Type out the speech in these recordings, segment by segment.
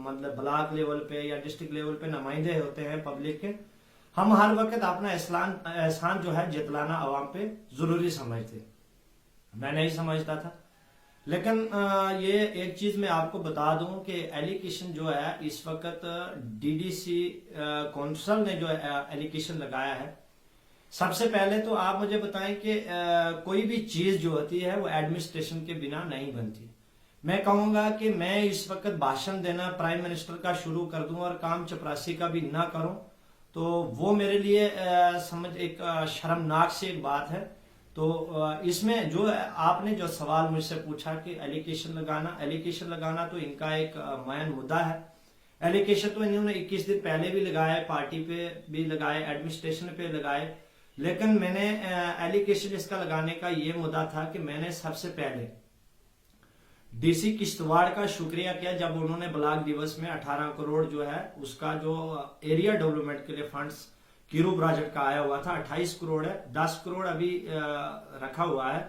मतलब block level पे या डिस्ट्रिक्ट लेवल पे नुमाइंदे होते हैं पब्लिक के, हम हर वक्त अपना एहसान जो है जितलाना आवाम पे जरूरी समझते। मैं नहीं समझता था, लेकिन ये एक चीज मैं आपको बता दूं कि एलिगेशन जो है इस वक्त डीडीसी कौंसल ने जो एलिगेशन लगाया है, सबसे पहले तो आप मुझे बताएं कि कोई भी चीज जो होती है वो एडमिनिस्ट्रेशन के बिना नहीं बनती। मैं कहूंगा कि मैं इस वक्त भाषण देना प्राइम मिनिस्टर का शुरू कर दूं और काम चपरासी का भी ना करूं, तो वो मेरे लिए समझ एक शर्मनाक सी एक बात है। तो इसमें जो आपने जो सवाल मुझसे पूछा कि एलिगेशन लगाना तो इनका एक मायन मुद्दा है। एलिगेशन तो इन्होंने 21 दिन पहले भी लगाए, पार्टी पे भी लगाए, एडमिनिस्ट्रेशन पे लगाए, लेकिन मैंने एलिगेशन इसका लगाने का ये मुद्दा था कि मैंने सबसे पहले डीसी किश्तवाड़ का शुक्रिया किया जब उन्होंने ब्लॉक दिवस में 18 करोड़ जो है उसका जो एरिया डेवलपमेंट के लिए फंड्स कीरू प्रोजेक्ट का आया हुआ था, 28 करोड़ है, 10 करोड़ अभी रखा हुआ है,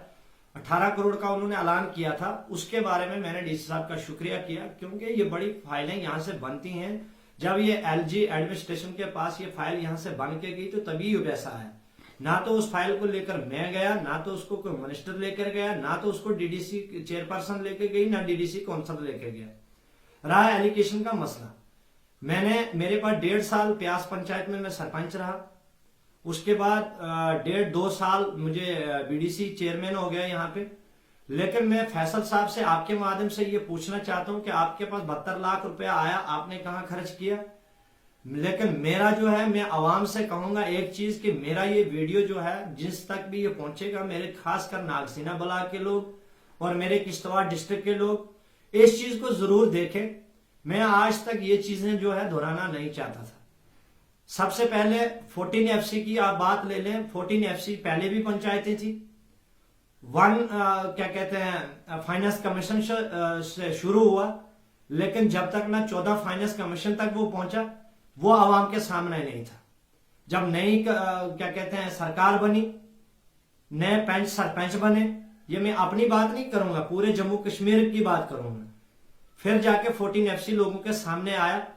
18 करोड़ का उन्होंने ऐलान किया था। उसके बारे में मैंने डीसी साहब का शुक्रिया किया, क्योंकि ये बड़ी फाइलें यहाँ से बनती हैं। जब ये एलजी एडमिनिस्ट्रेशन के पास ये फाइल यहाँ से बन के गई तो तभी ये पैसा है। ना तो उस फाइल को लेकर मैं गया, ना तो उसको कोई मिनिस्टर लेकर गया, ना तो उसको डीडीसी चेयरपर्सन लेकर गई, ना डीडीसी कौंसल लेकर गया। रहा एलिगेशन का मसला, मेरे पास 1.5 साल प्यास पंचायत में मैं सरपंच रहा, उसके बाद 1.5-2 साल मुझे बीडीसी चेयरमैन हो गया यहाँ पे। लेकिन मैं फैसल साहब से आपके माध्यम से ये पूछना चाहता हूं कि आपके पास 72 लाख रुपया आया, आपने कहां खर्च किया? लेकिन मेरा जो है, मैं आवाम से कहूंगा एक चीज कि मेरा ये वीडियो जो है जिस तक भी ये पहुंचेगा, मेरे खासकर नागसीना ब्लॉक के लोग और मेरे किश्तवाड़ डिस्ट्रिक्ट के लोग इस चीज को जरूर देखें। मैं आज तक ये चीजें जो है दोहराना नहीं चाहता था। सबसे पहले 14 FC की आप बात ले लें, 14 FC पहले भी पंचायतें थी। क्या कहते हैं फाइनेंस कमीशन से शुरू हुआ, लेकिन जब तक ना 14 फाइनेंस कमीशन तक वो पहुंचा, वो आवाम के सामने नहीं था। जब नई क्या कहते हैं सरकार बनी, नए पंच सरपंच बने, ये मैं अपनी बात नहीं करूंगा, पूरे जम्मू कश्मीर की बात करूंगा, फिर जाके 14 FC लोगों के सामने आया।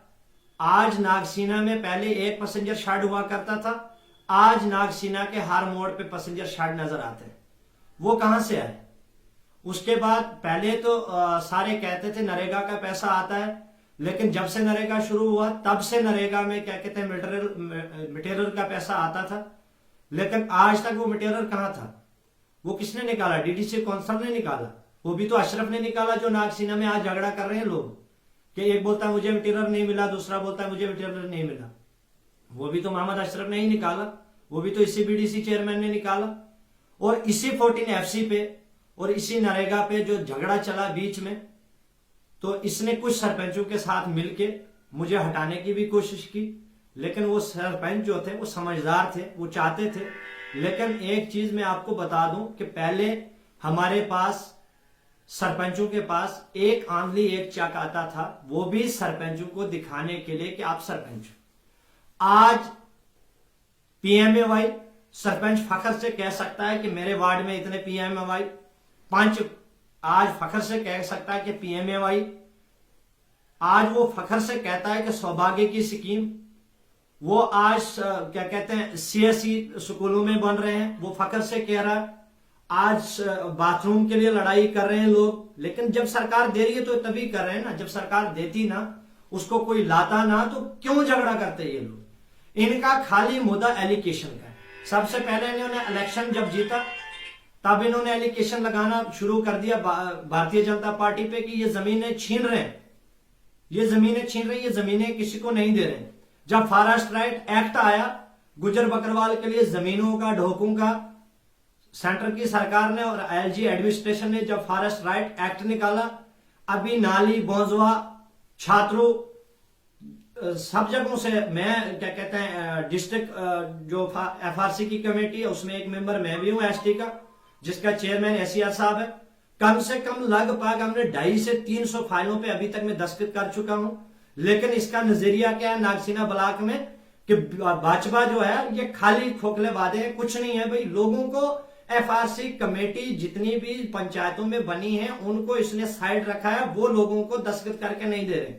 आज नागसीना में पहले एक पैसेंजर शेड हुआ करता था, आज नागसीना के हर मोड़ पे पैसेंजर शेड नजर आते हैं। वो कहां से आए? उसके बाद पहले तो सारे कहते थे नरेगा का पैसा आता है, लेकिन जब से नरेगा शुरू हुआ तब से नरेगा में क्या कहते हैं मटेरियल का पैसा आता था, लेकिन आज तक वो मटेरियल कहां था? वो किसने निकाला? डीडीसी कौंसल ने निकाला। वो भी तो अशरफ ने निकाला, जो नागसीना में आज झगड़ा कर रहे हैं लोग कि एक बोलता है मुझे मटेरियल नहीं मिला, दूसरा बोलता है मुझे मटेरियल नहीं मिला। वो भी तो मोहम्मद अशरफ ने ही निकाला, वो भी तो इसी बीडीसी चेयरमैन ने निकाला। और इसी 14 FC पे और इसी नरेगा पे जो झगड़ा चला बीच में, तो इसने कुछ सरपंचों के साथ मिलके मुझे हटाने की भी कोशिश की, लेकिन वो सरपंच जो थे वो समझदार थे, वो चाहते थे। लेकिन एक चीज मैं आपको बता दूं कि पहले हमारे पास सरपंचों के पास एक आंधली एक चक आता था, वो भी सरपंचों को दिखाने के लिए कि आप सरपंच। आज PMAY सरपंच फखर से कह सकता है कि मेरे वार्ड में इतने PMAY, पंच आज फखर से कह सकता है कि PMAY, आज वो फखर से कहता है कि सौभाग्य की स्कीम, वो आज क्या कहते हैं CSE स्कूलों में बन रहे हैं, वो फखर से कह रहा है। आज बाथरूम के लिए लड़ाई कर रहे हैं लोग, लेकिन जब सरकार दे रही है तो तभी कर रहे हैं ना, जब सरकार देती ना, उसको कोई लाता ना, तो क्यों झगड़ा करते ये लोग? इनका खाली मुद्दा एलिगेशन का है। सबसे पहले इन्होंने इलेक्शन जब जीता तब इन्होंने एलिगेशन लगाना शुरू कर दिया भारतीय जनता पार्टी पे कि ये जमीनें छीन रहे हैं, ये जमीनें छीन रही, ये जमीनें किसी को नहीं दे रहे। जब फॉरेस्ट राइट एक्ट आया गुजर बकरवाल के लिए जमीनों का, ढोकों का, सेंटर की सरकार ने और LG एडमिनिस्ट्रेशन ने जब फॉरेस्ट राइट एक्ट निकाला, अभी नाली, बौंजवा, छात्रों सब जगहों से, मैं क्या कहते हैं डिस्ट्रिक्ट जो FRC की कमेटी है उसमें एक मेंबर मैं भी हूं ST का, जिसका चेयरमैन SCR साहब है। कम से कम लगभग हमने 250 से 300 फाइलों पे अभी तक मैं दस्तखत कर चुका हूं। लेकिन इसका नजरिया क्या है नागसीना ब्लॉक में कि भाजपा जो है ये खाली खोखले वादे हैं, कुछ नहीं है भाई। लोगों को FRC कमेटी जितनी भी पंचायतों में बनी है उनको इसने साइड रखा है, वो लोगों को दस्तखत करके नहीं दे रहे।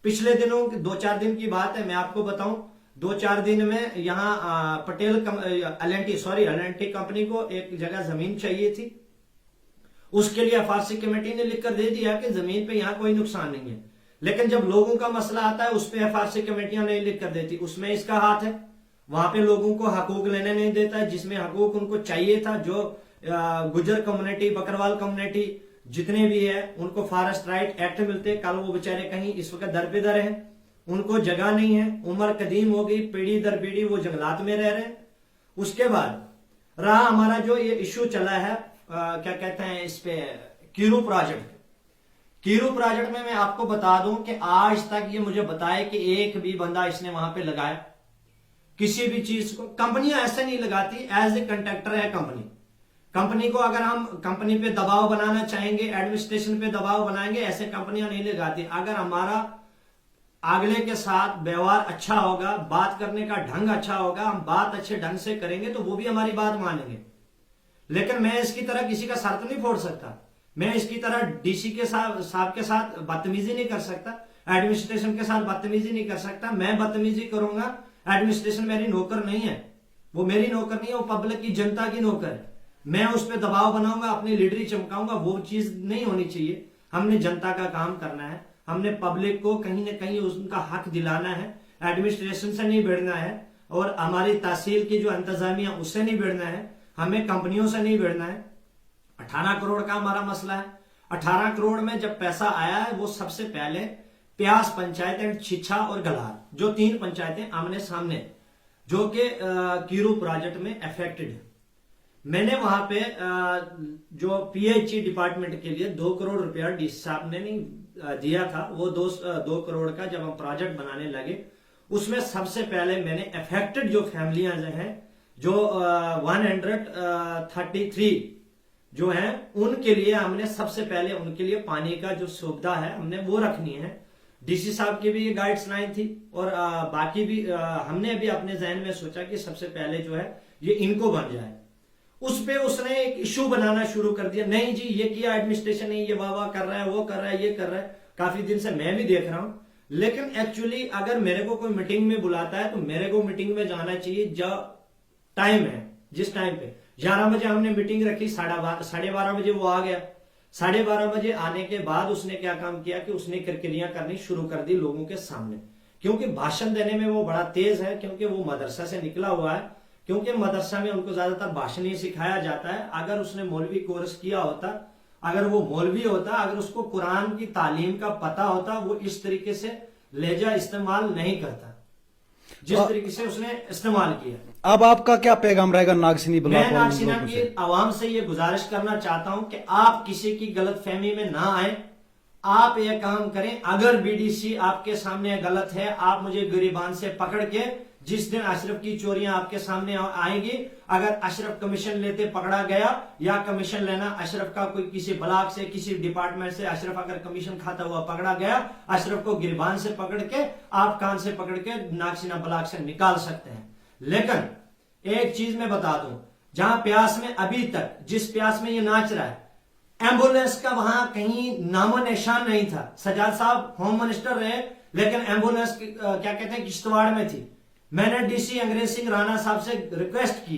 पिछले दिनों 2-4 दिन की बात है, मैं आपको बताऊं, 2-4 दिन में यहाँ पटेल एल&टी कंपनी को एक जगह जमीन चाहिए थी। उसके लिए एफआरसी कमेटी ने लिखकर दे दिया कि जमीन पे यहाँ कोई नुकसान नहीं है, लेकिन जब लोगों का मसला आता है उस पर एफआरसी कमेटियां नहीं लिख कर देती, उसमें इसका हाथ है। वहां पे लोगों को हकूक लेने नहीं देता है, जिसमें हकूक उनको चाहिए था। जो गुजर कम्युनिटी, बकरवाल कम्युनिटी जितने भी है, उनको फॉरेस्ट राइट एक्ट मिलते, कल वो बेचारे कहीं इस वक्त दर पे दर है, उनको जगह नहीं है, उम्र कदीम हो गई, पीढ़ी दर पीढ़ी वो जंगलात में रह रहे हैं। उसके बाद रहा हमारा जो ये इश्यू चला है, क्या कहते हैं इस पे, कीरू प्रोजेक्ट। कीरू प्रोजेक्ट में मैं आपको बता दूं कि आज तक ये मुझे बताए कि एक भी बंदा इसने वहां पे लगाया किसी भी चीज को। कंपनियां ऐसे नहीं लगाती, एज ए कंट्रैक्टर है कंपनी को अगर हम कंपनी पे दबाव बनाना चाहेंगे, एडमिनिस्ट्रेशन पे दबाव बनाएंगे, ऐसे कंपनियां नहीं लगाती। अगर हमारा अगले के साथ व्यवहार अच्छा होगा, बात करने का ढंग अच्छा होगा, हम बात अच्छे ढंग से करेंगे तो वो भी हमारी बात मानेंगे। लेकिन मैं इसकी तरह किसी का शर्त नहीं फोड़ सकता, मैं इसकी तरह डीसी के साहब के साथ बदतमीजी नहीं कर सकता, एडमिनिस्ट्रेशन के साथ बदतमीजी नहीं कर सकता। मैं बदतमीजी करूंगा, एडमिनिस्ट्रेशन मेरी नौकर नहीं है, वो मेरी नौकर नहीं है, वो पब्लिक की, जनता की नौकर है। मैं उस पर दबाव बनाऊंगा, अपनी लीडरी चमकाऊंगा, वो चीज नहीं होनी चाहिए। हमने जनता का काम करना है, हमने पब्लिक को कहीं ना कहीं उनका हक दिलाना है, एडमिनिस्ट्रेशन से नहीं भिड़ना है, और हमारी तहसील की जो इंतजामिया उससे नहीं भिड़ना है, हमें कंपनियों से नहीं भिड़ना है। 18 करोड़ का हमारा मसला है। 18 करोड़ में जब पैसा आया है, वो सबसे पहले प्यास पंचायत एंड छिछा और गलार, जो 3 पंचायतें आमने सामने, जो कि कीरू प्रोजेक्ट में अफेक्टेड है। मैंने वहां पे जो पीएचई डिपार्टमेंट के लिए 2 करोड़ रुपया डीसी साहब ने नहीं दिया था, वो 2 करोड़ का जब हम प्रोजेक्ट बनाने लगे, उसमें सबसे पहले मैंने अफेक्टेड जो फैमिलियां हैं, जो 133 जो है, उनके लिए हमने सबसे पहले उनके लिए पानी का जो सुविधा है हमने वो रखनी है। डीसी साहब की भी ये गाइडलाइन थी, और बाकी भी हमने भी अपने जहन में सोचा कि सबसे पहले जो है ये इनको बन जाए। उस पे उसने एक इशू बनाना शुरू कर दिया, नहीं जी ये किया एडमिनिस्ट्रेशन ने, ये वाह कर रहा है, वो कर रहा है, ये कर रहा है। काफी दिन से मैं भी देख रहा हूं, लेकिन एक्चुअली अगर मेरे को कोई मीटिंग में बुलाता है तो मेरे को मीटिंग में जाना चाहिए जब टाइम है। जिस टाइम पे 11 बजे हमने मीटिंग रखी, 12:30 बजे वो आ गया। 12:30 बजे आने के बाद उसने क्या काम किया कि उसने किरकिरियां करनी शुरू कर दी लोगों के सामने, क्योंकि भाषण देने में वो बड़ा तेज है, क्योंकि वो मदरसा से निकला हुआ है। क्योंकि मदरसा में उनको ज्यादातर भाषण ही सिखाया जाता है। अगर उसने मौलवी कोर्स किया होता, अगर वो मौलवी होता, अगर उसको कुरान की तालीम का पता होता, वो इस तरीके से लहजा इस्तेमाल नहीं करता जिस तरीके से उसने इस्तेमाल किया। अब आपका क्या पैगाम रहेगा नागसीना ब्लॉक? मैं नागसीना की आवाम से ये गुजारिश करना चाहता हूं कि आप किसी की गलतफहमी में ना आए। आप ये काम करें, अगर बीडीसी आपके सामने गलत है, आप मुझे गिरिबान से पकड़ के, जिस दिन अशरफ की चोरियां आपके सामने आएंगी, अगर अशरफ कमीशन लेते पकड़ा गया, या कमीशन लेना अशरफ का कोई किसी ब्लॉक से, किसी डिपार्टमेंट से अशरफ अगर कमीशन खाता हुआ पकड़ा गया, अशरफ को गिरबान से पकड़ के, आप कान से पकड़ के नागसीना ब्लॉक से निकाल सकते हैं। लेकिन एक चीज मैं बता दूं, जहां प्यास में अभी तक, जिस प्यास में ये नाच रहा है, एम्बुलेंस का वहां कहीं नामो निशान नहीं था। सजाद साहब होम मिनिस्टर रहे, लेकिन एम्बुलेंस क्या कहते हैं किश्तवाड़ में थी। मैंने डीसी अंग्रेज सिंह राणा साहब से रिक्वेस्ट की,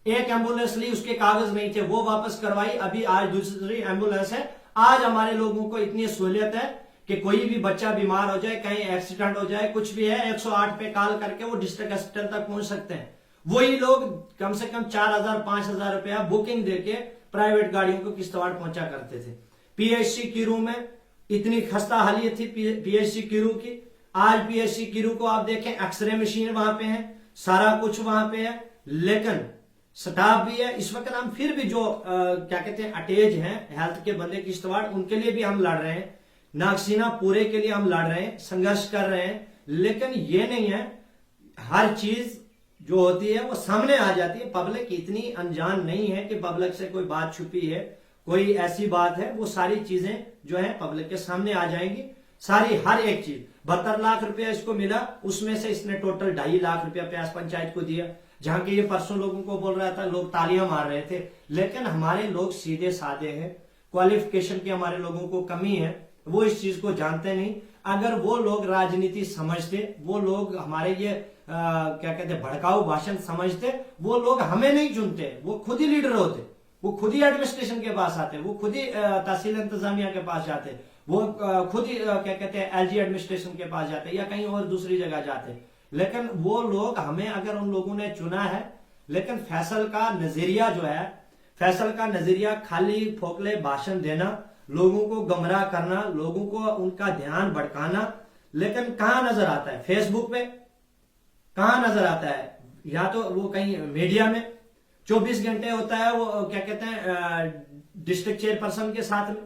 एक एम्बुलेंस ली, उसके कागज नहीं थे, वो वापस करवाई। अभी आज दूसरी एम्बुलेंस है। आज हमारे लोगों को इतनी सहूलियत है कि कोई भी बच्चा बीमार हो जाए, कहीं एक्सीडेंट हो जाए, कुछ भी है, 108 पे कॉल करके वो डिस्ट्रिक्ट हॉस्पिटल तक पहुंच सकते हैं। वही लोग कम से कम 4,000-5,000 रुपया बुकिंग देके प्राइवेट गाड़ियों को किश्तवाड़ पहुंचा करते थे। पीएचसी कीरू में इतनी खस्ता हालियत थी पीएचसी कीरू की। आज पीएचसी कीरू को आप देखें, एक्सरे मशीन वहां पे है, सारा कुछ वहां पे है, लेकिन स्टाफ भी है। इस वक्त हम फिर भी जो क्या कहते हैं अटैच हैं हेल्थ के बंदे किश्तवाड़, उनके लिए भी हम लड़ रहे हैं। नागसीना पूरे के लिए हम लड़ रहे हैं, संघर्ष कर रहे हैं। लेकिन ये नहीं है हर चीज जो होती है वो सामने आ जाती है। पब्लिक इतनी अनजान नहीं है कि पब्लिक से कोई बात छुपी है, कोई ऐसी बात है, वो सारी चीजें जो है पब्लिक के सामने आ जाएंगी। सारी हर एक चीज, 72 लाख रुपया इसको मिला, उसमें से इसने टोटल 2.5 लाख रुपया प्यास पंचायत को दिया। जहां के ये परसों लोगों को बोल रहा था, लोग तालियां मार रहे थे, लेकिन हमारे लोग सीधे साधे हैं, क्वालिफिकेशन की हमारे लोगों को कमी है, वो इस चीज को जानते नहीं। अगर वो लोग राजनीति समझते, वो लोग हमारे ये क्या कहते हैं भड़काऊ भाषण समझते, वो लोग हमें नहीं चुनते, वो खुद ही लीडर होते, वो खुद ही एडमिनिस्ट्रेशन के पास आते, वो खुद ही तहसील इंतजामिया के पास जाते, वो खुद ही क्या कहते हैं एलजी एडमिनिस्ट्रेशन के पास जाते या कहीं और दूसरी जगह जाते। लेकिन वो लोग हमें, अगर उन लोगों ने चुना है, लेकिन फैसल का नजरिया जो है, फैसल का नजरिया खाली फोकले भाषण देना, लोगों को गुमराह करना, लोगों को उनका ध्यान भटकाना, लेकिन कहां नजर आता है? फेसबुक पे कहां नजर आता है? या तो वो कहीं मीडिया में 24 घंटे होता है वो क्या कहते हैं डिस्ट्रिक्ट चेयरपर्सन के साथ में,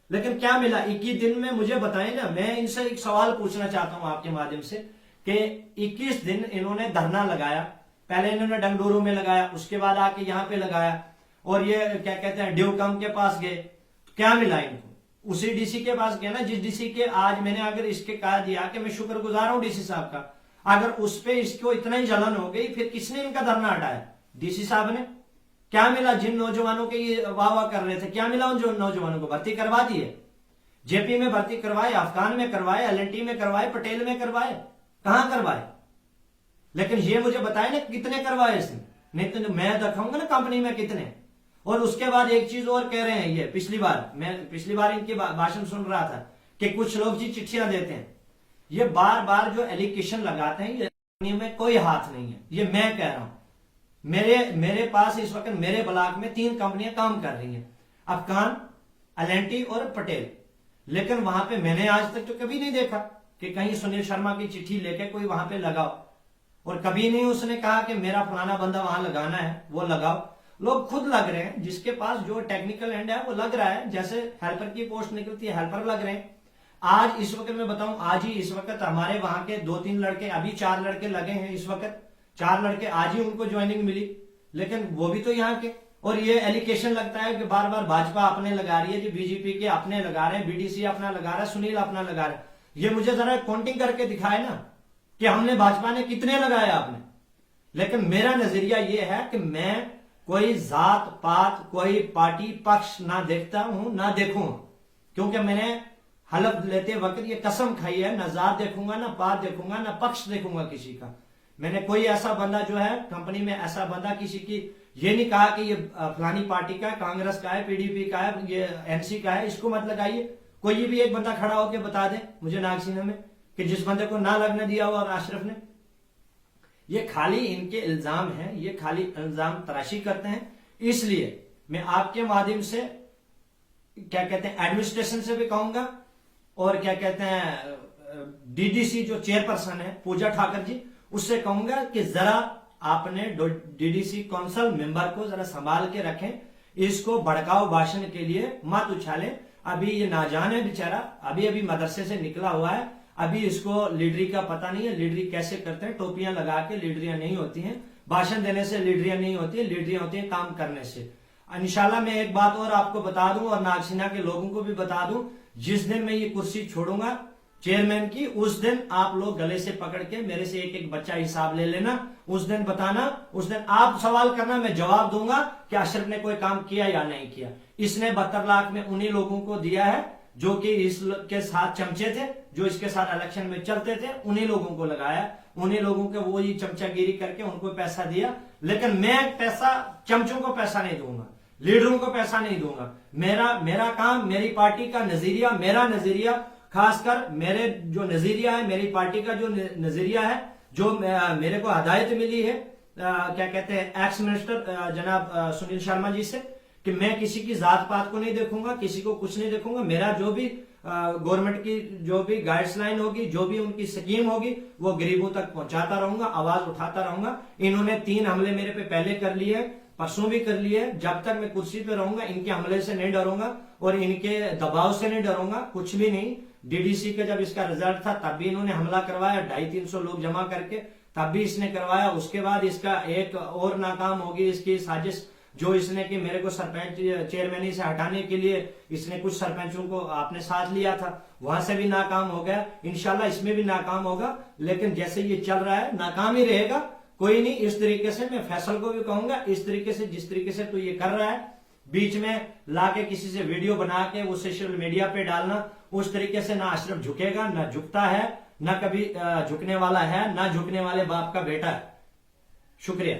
लेकिन क्या मिला 21 दिन में? मुझे बताएं ना। मैं इनसे एक सवाल पूछना चाहता हूं आपके माध्यम से कि 21 दिन इन्होंने धरना लगाया, पहले इन्होंने डंगडोरू में लगाया, उसके बाद आके यहां पे लगाया, और ये क्या कहते हैं ड्यूकम के पास गए, तो क्या मिला इनको? उसी डीसी के पास गए ना, जिस डीसी के आज मैंने अगर इसके कहा दिया कि मैं शुक्रगुजार हूं डीसी साहब का, अगर उस पे इसको इतना ही जलन हो गई, फिर किसने इनका धरना हटाया? डीसी साहब ने। क्या मिला जिन नौजवानों के ये वाह वाह कर रहे थे? क्या मिला उन जो नौजवानों को? भर्ती करवा दिए, जेपी में भर्ती करवाए, अफगान में करवाए, एलएनटी में करवाए, पटेल में करवाए, कहां करवाए? लेकिन ये मुझे बताए ना कितने करवाए इसने, नहीं तो मैं दिखाऊंगा ना कंपनी में कितने। और उसके बाद एक चीज और कह रहे हैं, ये पिछली बार इनकी भाषण सुन रहा था कि कुछ लोग जी चिट्ठियां देते हैं। ये बार बार जो एलिगेशन लगाते हैं, ये में कोई हाथ नहीं है, ये मैं कह रहा हूं। मेरे पास इस वक्त मेरे ब्लॉक में 3 कंपनियां काम कर रही हैं, अफगान, एलएनटी और पटेल, लेकिन वहां पे मैंने आज तक तो कभी नहीं देखा कि कहीं सुनील शर्मा की चिट्ठी लेके कोई वहां पे लगाओ, और कभी नहीं उसने कहा कि मेरा फलाना बंदा वहां लगाना है वो लगाओ। लोग खुद लग रहे हैं, जिसके पास जो टेक्निकल एंड है वो लग रहा है, जैसे हेल्पर की पोस्ट निकलती है हेल्पर लग रहे हैं। आज इस वक्त मैं बताऊं, आज ही इस वक्त हमारे वहां के 2-3 लड़के, अभी 4 लड़के लगे हैं इस वक्त, 4 लड़के आज ही उनको ज्वाइनिंग मिली, लेकिन वो भी तो यहाँ के। और ये एलिगेशन लगता है कि बार बार भाजपा अपने लगा रही है जी, बीजेपी के अपने लगा रहे हैं, बीडीसी अपना लगा रहा है, सुनील अपना लगा रहा है। ये मुझे जरा काउंटिंग करके दिखाए ना कि हमने भाजपा ने कितने लगाए आपने। लेकिन मेरा नजरिया ये है कि मैं कोई जात पात, कोई पार्टी पक्ष ना देखता हूं ना देखूंगा, क्योंकि मैंने हलफ लेते वक्त ये कसम खाई है, ना जात देखूंगा, ना पात देखूंगा, ना पक्ष देखूंगा किसी का। मैंने कोई ऐसा बंदा जो है कंपनी में, ऐसा बंदा किसी की ये नहीं कहा कि ये फलानी पार्टी का है, कांग्रेस का है, पीडीपी का है, ये एनसी का है, इसको मत लगाइए। कोई भी एक बंदा खड़ा होकर बता दे मुझे नागसीना में कि जिस बंदे को ना लगने दिया हुआ अशरफ ने। ये खाली इनके इल्जाम हैं, ये खाली इल्जाम तराशी करते हैं। इसलिए मैं आपके माध्यम से क्या कहते हैं एडमिनिस्ट्रेशन से भी कहूंगा, और क्या कहते हैं डीडीसी जो चेयरपर्सन है पूजा ठाकर जी, उससे कहूंगा कि जरा आपने डीडीसी काउंसिल मेंबर को जरा संभाल के रखें, इसको भड़काऊ भाषण के लिए मत उछालें। अभी ये नाजान है बेचारा, अभी मदरसे से निकला हुआ है, अभी इसको लीडरी का पता नहीं है, लीडरी कैसे करते हैं। टोपियां लगा के लीडरियां नहीं होती हैं, भाषण देने से लीडरियां नहीं होती है, लीडरियां होती हैं काम करने से। इंशाल्लाह मैं एक बात और आपको बता दूं और नागसीना के लोगों को भी बता दूं, जिस दिन मैं ये कुर्सी छोड़ूंगा चेयरमैन की, उस दिन आप लोग गले से पकड़ के मेरे से एक एक बच्चा हिसाब ले लेना, उस दिन बताना, उस दिन आप सवाल करना, मैं जवाब दूंगा कि अशरफ ने कोई काम किया या नहीं किया। इसने 72 लाख में उन्हीं लोगों को दिया है जो कि इसके साथ चमचे थे, जो इसके साथ इलेक्शन में चलते थे, उन्हीं लोगों को लगाया, उन्हीं लोगों के वो ही चमचागिरी करके उनको पैसा दिया। लेकिन मैं पैसा चमचों को पैसा नहीं दूंगा, लीडरों को पैसा नहीं दूंगा। मेरा काम, मेरी पार्टी का नजरिया, मेरा नजरिया, खासकर मेरे जो नजरिया है, मेरी पार्टी का जो नजरिया है, जो मेरे को हिदायत मिली है क्या कहते हैं एक्स मिनिस्टर जनाब सुनील शर्मा जी से, कि मैं किसी की जात पात को नहीं देखूंगा, किसी को कुछ नहीं देखूंगा। मेरा जो भी गवर्नमेंट की जो भी गाइडलाइन होगी, जो भी उनकी स्कीम होगी, वो गरीबों तक पहुंचाता रहूंगा, आवाज उठाता रहूंगा। इन्होंने 3 हमले मेरे पे पहले कर लिए, परसों भी कर लिए। जब तक मैं कुर्सी पे रहूंगा इनके हमले से नहीं डरूंगा और इनके दबाव से नहीं डरूंगा, कुछ भी नहीं। डीडीसी का जब इसका रिजल्ट था तब भी इन्होंने हमला करवाया, 250-300 लोग जमा करके, तब भी इसने करवाया। उसके बाद इसका एक और नाकाम होगी इसकी साजिश, जो इसने कि मेरे को सरपंच चेयरमैनी से हटाने के लिए इसने कुछ सरपंचों को आपने साथ लिया था, वहां से भी नाकाम हो गया। इंशाल्लाह इसमें भी नाकाम होगा, लेकिन जैसे ये चल रहा है नाकाम ही रहेगा। कोई नहीं, इस तरीके से मैं फैसल को भी कहूंगा, इस तरीके से जिस तरीके से तू ये कर रहा है, बीच में लाके किसी से वीडियो बना के वो सोशल मीडिया पे डालना, उस तरीके से ना अशरफ झुकेगा, ना झुकता है, ना कभी झुकने वाला है, ना झुकने वाले बाप का बेटा है। शुक्रिया।